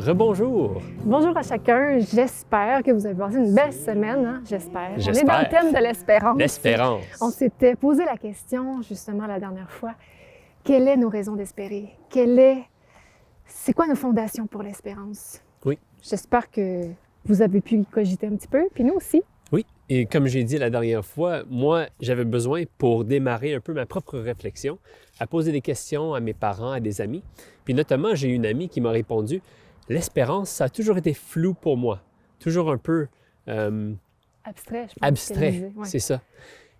Rebonjour! Bonjour à chacun, j'espère que vous avez passé une belle semaine, hein? J'espère. On est dans le thème de l'espérance. L'espérance. On s'était posé la question, justement, la dernière fois, quelles sont nos raisons d'espérer? C'est quoi nos fondations pour l'espérance? Oui. J'espère que vous avez pu y cogiter un petit peu, puis nous aussi. Oui, et comme j'ai dit la dernière fois, moi, j'avais besoin, pour démarrer un peu ma propre réflexion, à poser des questions à mes parents, à des amis. Puis notamment, j'ai une amie qui m'a répondu, l'espérance, ça a toujours été flou pour moi, toujours un peu abstrait, je pense. Abstrait, c'est ça.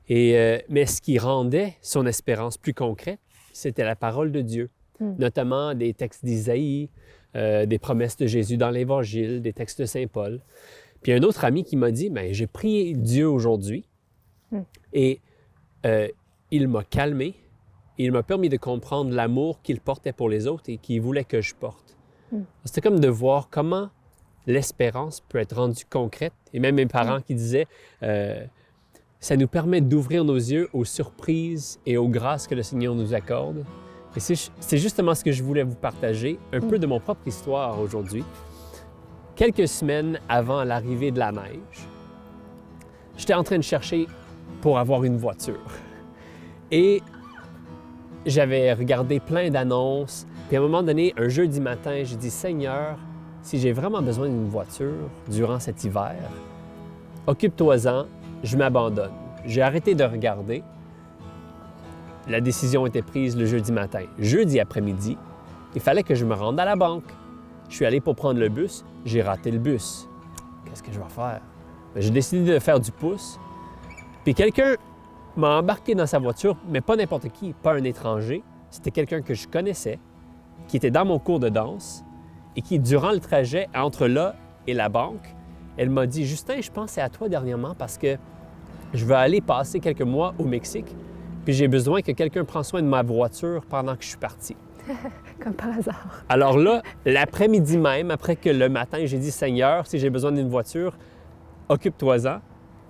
Et, mais ce qui rendait son espérance plus concrète, c'était la parole de Dieu, notamment des textes d'Isaïe, des promesses de Jésus dans l'Évangile, des textes de Saint Paul. Puis un autre ami qui m'a dit, bien, j'ai prié Dieu aujourd'hui et il m'a calmé, il m'a permis de comprendre l'amour qu'il portait pour les autres et qu'il voulait que je porte. C'était comme de voir comment l'espérance peut être rendue concrète. Et même mes parents qui disaient, ça nous permet d'ouvrir nos yeux aux surprises et aux grâces que le Seigneur nous accorde. Et c'est justement ce que je voulais vous partager, un peu de mon propre histoire aujourd'hui. Quelques semaines avant l'arrivée de la neige, j'étais en train de chercher pour avoir une voiture. Et j'avais regardé plein d'annonces. Puis à un moment donné, un jeudi matin, j'ai dit « Seigneur, si j'ai vraiment besoin d'une voiture durant cet hiver, occupe-toi-en, je m'abandonne. » J'ai arrêté de regarder. La décision était prise le jeudi matin. Jeudi après-midi, il fallait que je me rende à la banque. Je suis allé pour prendre le bus, j'ai raté le bus. Qu'est-ce que je vais faire? J'ai décidé de faire du pouce. Puis quelqu'un m'a embarqué dans sa voiture, mais pas n'importe qui, pas un étranger. C'était quelqu'un que je connaissais, qui était dans mon cours de danse et qui, durant le trajet entre là et la banque, elle m'a dit « Justin, je pensais à toi dernièrement parce que je veux aller passer quelques mois au Mexique, puis j'ai besoin que quelqu'un prenne soin de ma voiture pendant que je suis parti. » Comme par hasard. Alors là, l'après-midi même, après que le matin, j'ai dit « Seigneur, si j'ai besoin d'une voiture, occupe-toi-en. »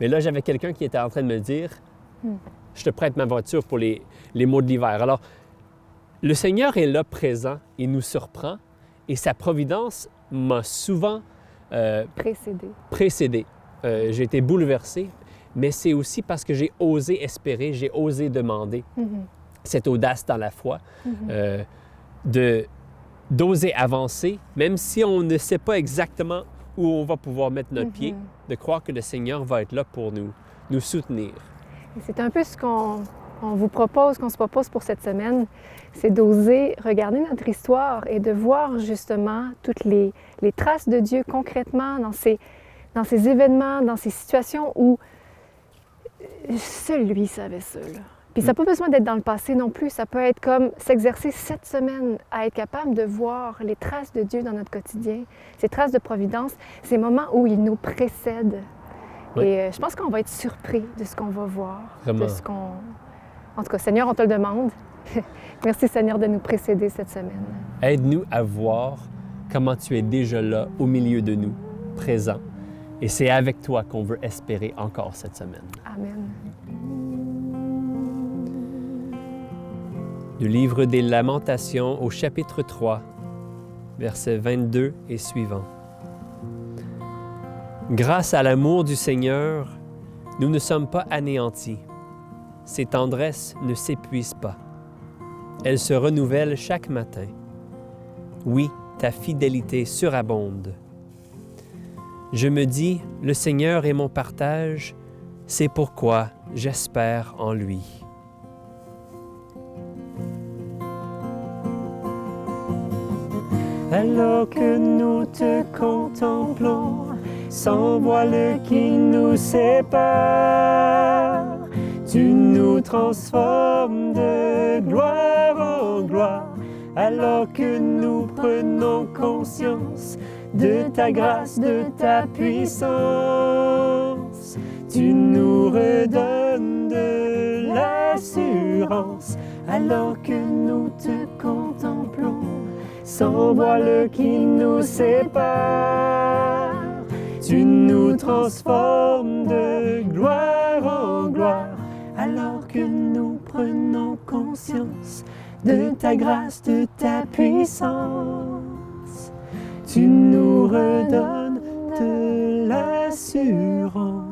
Mais là, j'avais quelqu'un qui était en train de me dire « Je te prête ma voiture pour les mois de l'hiver. » Alors, le Seigneur est là présent, il nous surprend et sa providence m'a souvent précédé. J'ai été bouleversé, mais c'est aussi parce que j'ai osé espérer, j'ai osé demander. Cette audace dans la foi, d'oser avancer, même si on ne sait pas exactement où on va pouvoir mettre notre pied, de croire que le Seigneur va être là pour nous soutenir. C'est un peu ce qu'on vous propose, qu'on se propose pour cette semaine, c'est d'oser regarder notre histoire et de voir justement toutes les traces de Dieu concrètement dans ces événements, dans ces situations où seul lui savait ça, là. Puis ça n'a pas besoin d'être dans le passé non plus, ça peut être comme s'exercer cette semaine à être capable de voir les traces de Dieu dans notre quotidien, ces traces de providence, ces moments où il nous précède. Oui. Et je pense qu'on va être surpris de ce qu'on va voir, Vraiment. En tout cas, Seigneur, on te le demande. Merci Seigneur de nous précéder cette semaine. Aide-nous à voir comment tu es déjà là au milieu de nous, présent. Et c'est avec toi qu'on veut espérer encore cette semaine. Amen. Du livre des Lamentations au chapitre 3, versets 22 et suivants. Grâce à l'amour du Seigneur, nous ne sommes pas anéantis. Ses tendresses ne s'épuisent pas. Elles se renouvellent chaque matin. Oui, ta fidélité surabonde. Je me dis, le Seigneur est mon partage, c'est pourquoi j'espère en lui. Alors que nous te contemplons, sans voile qui nous sépare, tu nous transformes de gloire en gloire, alors que nous prenons conscience de ta grâce, de ta puissance. Tu nous redonnes de l'assurance, alors que nous te contemplons. Sans voile qui nous sépare, tu nous transformes de gloire en gloire, alors que nous prenons conscience de ta grâce, de ta puissance. tu nous redonnes de l'assurance.